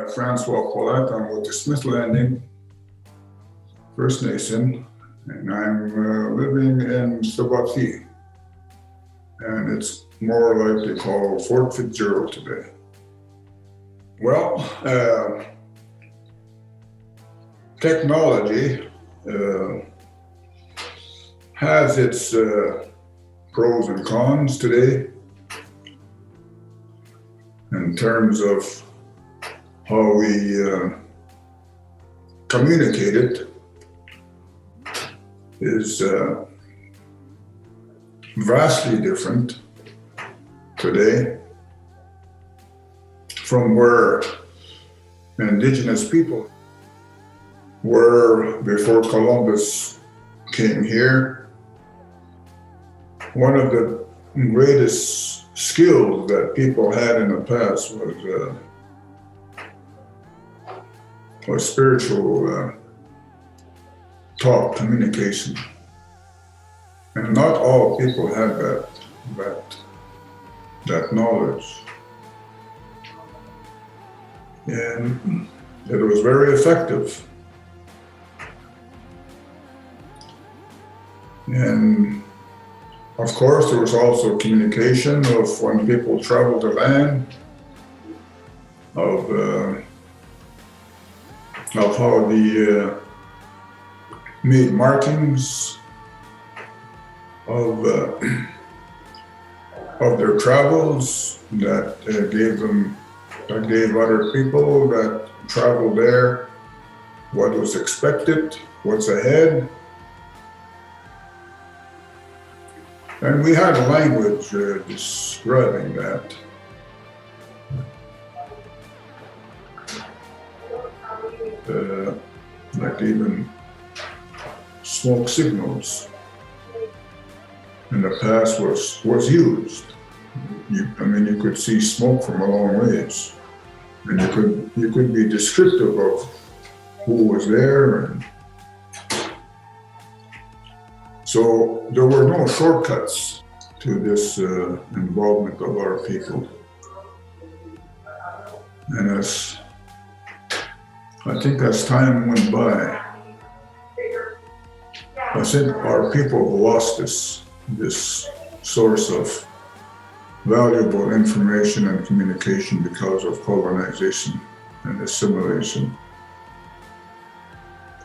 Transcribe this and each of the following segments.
François Paulette. I'm with the Smith Landing First Nation, and I'm living in Sabati. And it's more like they call Fort Fitzgerald today. Well, technology has its pros and cons today in terms of how we communicate it is vastly different today from where indigenous people were before Columbus came here. One of the greatest skills that people had in the past was spiritual talk, communication. And not all people had that knowledge. And it was very effective. And of course, there was also communication of when people traveled the land, of how they made markings of their travels that gave other people that traveled there what was expected, what's ahead. And we had a language describing that. Like even smoke signals in the past was used. You could see smoke from a long ways, and you could be descriptive of who was there. And so there were no shortcuts to this involvement of our people. And I think as time went by, I think our people lost this source of valuable information and communication because of colonization and assimilation.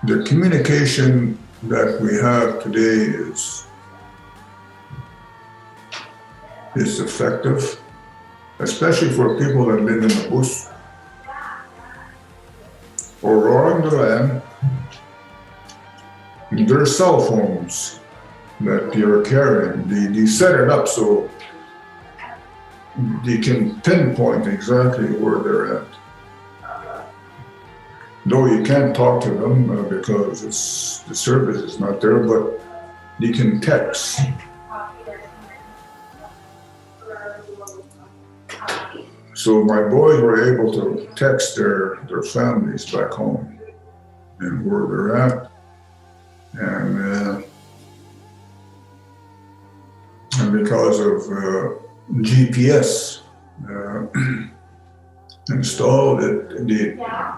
The communication that we have today is effective, especially for people that live in the bush or on the land. Their cell phones that you're carrying, they set it up so they can pinpoint exactly where they're at. Though you can't talk to them because the service is not there, but you can text. So my boys were able to text their families back home and where they're at. And because of GPS installed,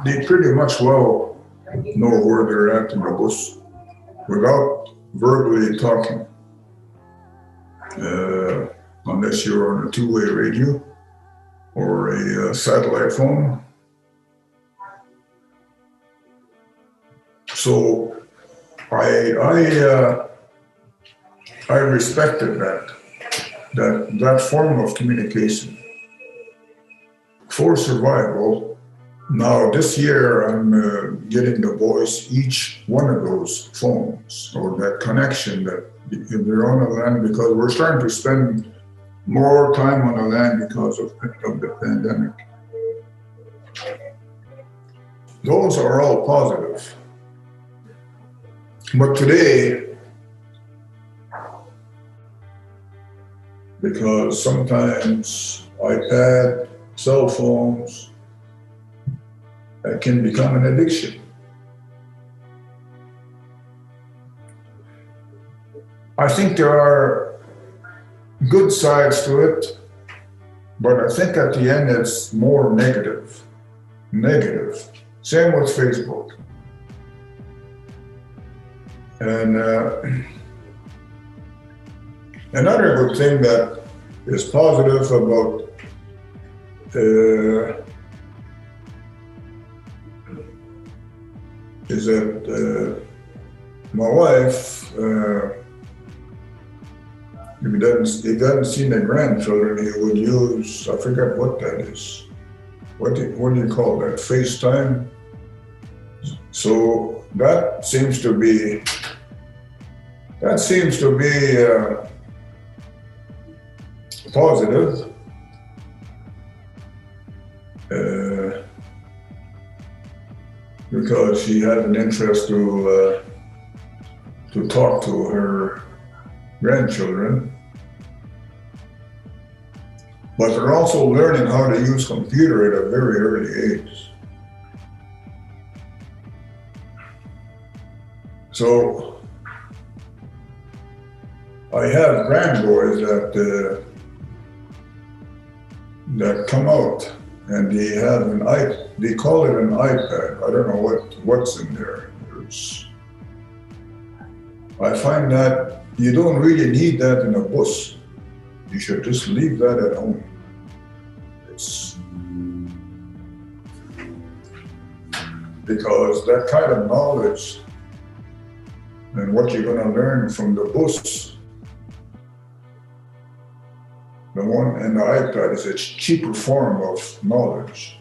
they pretty much well know where they're at in the bush without verbally talking, unless you're on a two-way radio or a satellite phone. So I respected that form of communication for survival. Now this year I'm getting the boys each one of those phones or that connection that if they're on the land, because we're starting to spend more time on the land because of the pandemic. Those are all positive. But today, because sometimes iPad, cell phones, can become an addiction. I think there are good sides to it, but I think at the end it's more negative negative. Same with Facebook. And another good thing that is positive about is that my wife, if he doesn't see the grandchildren, he would use, I forget what that is. What do you call that? FaceTime? So that seems to be positive. Because she had an interest to talk to her grandchildren. But they're also learning how to use computer at a very early age. So I have grandboys that come out and they have they call it an iPad. I don't know what's in there. I find that you don't really need that in a bus. You should just leave that at home. Because that kind of knowledge and what you're going to learn from the books, the one in the iPad is a cheaper form of knowledge.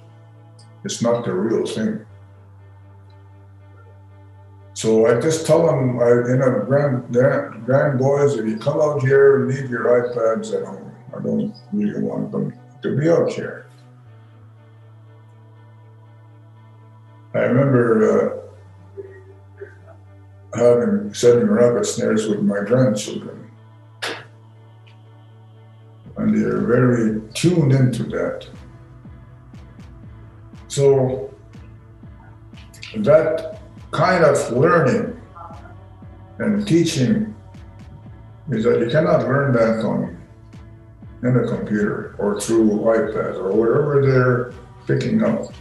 It's not the real thing. So I just tell them, grandboys, if you come out here, leave your iPads at home. I don't really want them to be out here. I remember setting rabbit snares with my grandchildren. And they're very tuned into that. So that kind of learning and teaching is that you cannot learn that in a computer or through iPad or whatever they're picking up.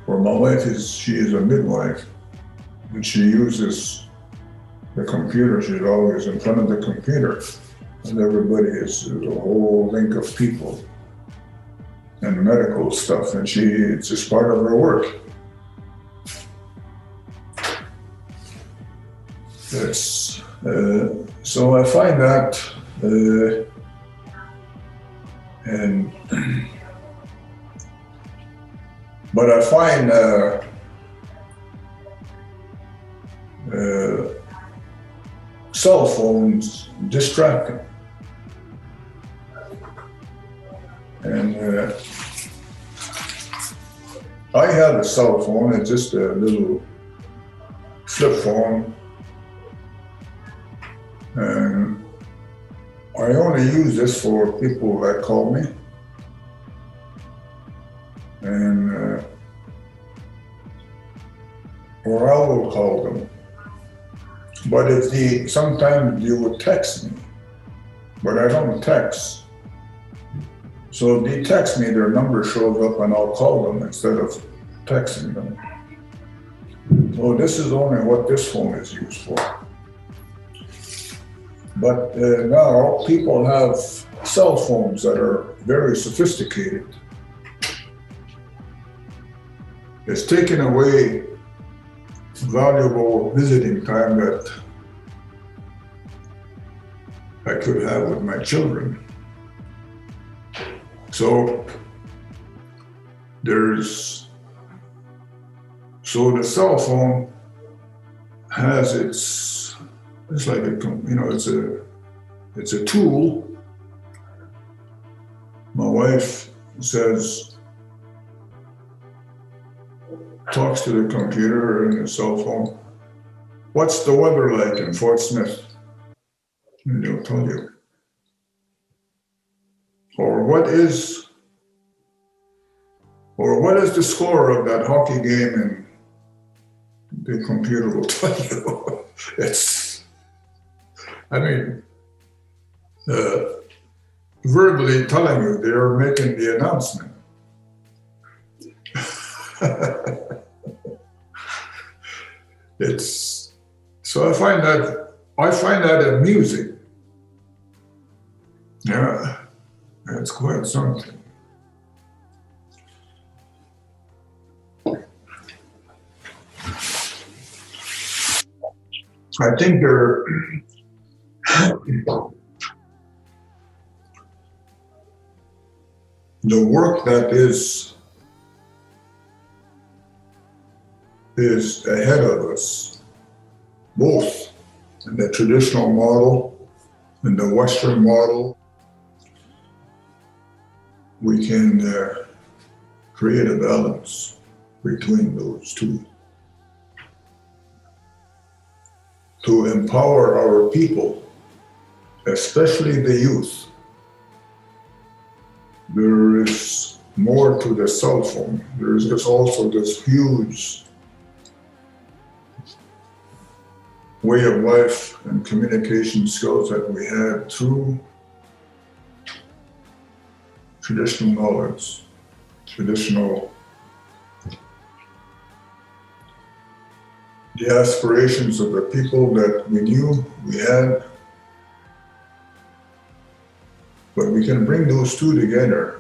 Or my wife she is a midwife, and she uses the computer. She's always in front of the computer, and everybody is a whole link of people and medical stuff, and it's just part of her work. So I find that, but I find cell phones distracting. And I have a cell phone, it's just a little flip phone. And I only use this for people that call me. And or I will call them. But sometimes you would text me, but I don't text. So if they text me, their number shows up and I'll call them instead of texting them. So this is only what this phone is used for. But now people have cell phones that are very sophisticated. It's taken away valuable visiting time that I could have with my children. So the cell phone has it's like it's a tool. My wife talks to the computer and the cell phone. What's the weather like in Fort Smith? And they'll tell you. Or what is the score of that hockey game? And the computer will tell you. verbally telling you they're making the announcement. So I find that amusing. Yeah, it's quite something. I think the work that is ahead of us, both in the traditional model and the Western model, we can create a balance between those two to empower our people, especially the youth. There is more to the cell phone. There is also this huge way of life and communication skills that we had through traditional knowledge, the aspirations of the people that we knew we had. But we can bring those two together.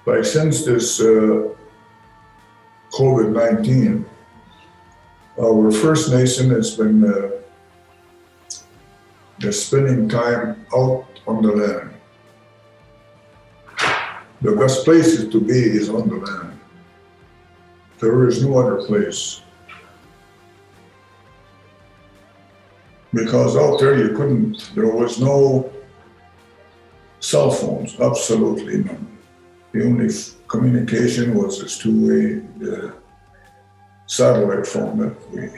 Like since this COVID-19, our First Nation has been spending time out on the land. The best place to be is on the land. There is no other place. Because out there there was no cell phones, absolutely none. The only communication was this two-way satellite phone that we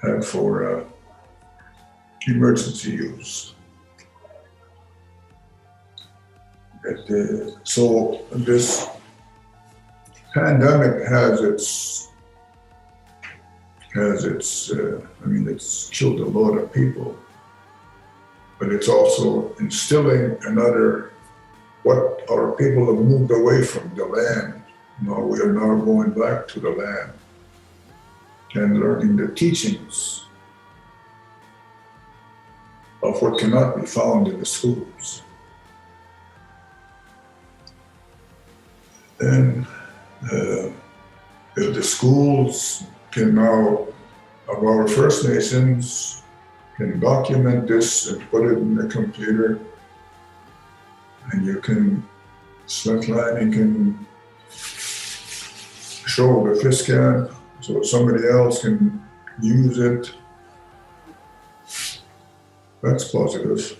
had for emergency use. So this pandemic has its, it's killed a lot of people, but it's also instilling what our people have moved away from the land. Now we are now going back to the land and learning the teachings of what cannot be found in the schools. And the schools can now, of our First Nations, can document this and put it in the computer, and you can, Slantline can show the FISCAN so somebody else can use it. That's positive.